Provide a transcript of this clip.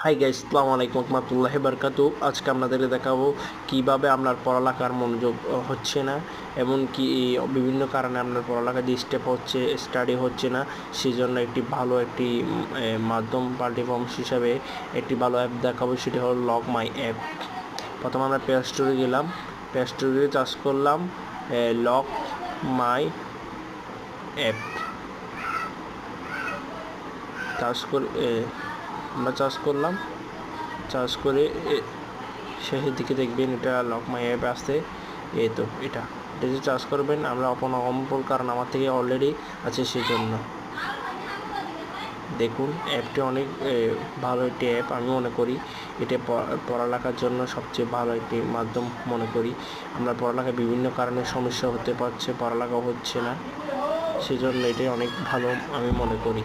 Hi guys, আসসালামু আলাইকুম রহমতুল্লাহি বারকাতু। আজকে আপনাদেরকে দেখাবো কিভাবে আপনার পড়ালেখার মনোযোগ হচ্ছে না, এবং কি বিভিন্ন কারণে আপনার পড়ালেখা ডিস্টার্ব হচ্ছে, স্টাডি হচ্ছে না। সেজন্য একটি ভালো একটি মাধ্যম প্ল্যাটফর্ম হিসাবে একটি ভালো অ্যাপ দেখাবো, সেটি হলো লগ মাই অ্যাপ। প্রথমে আমরা প্লে স্টোরে গেলাম, প্লে স্টোরে চার্জ করলাম লগ মাই অ্যাপ। আমরা চার্জ করলাম, চার্জ করে শেষের দিকে দেখবেন এটা লক মাই অ্যাপ আসছে। এই তো এটা যে চার্জ করবেন, আমরা অপর কারণ আমার থেকে অলরেডি আছে সেজন্য। দেখুন অ্যাপটি অনেক ভালো একটি অ্যাপ আমি মনে করি। এটা পড়ালেখার জন্য সবচেয়ে ভালো একটি মাধ্যম মনে করি। আমরা পড়ালেখায় বিভিন্ন কারণে সমস্যা হতে পারছে, পড়ালেখা হচ্ছে না, সেজন্য এটাই অনেক ভালো আমি মনে করি।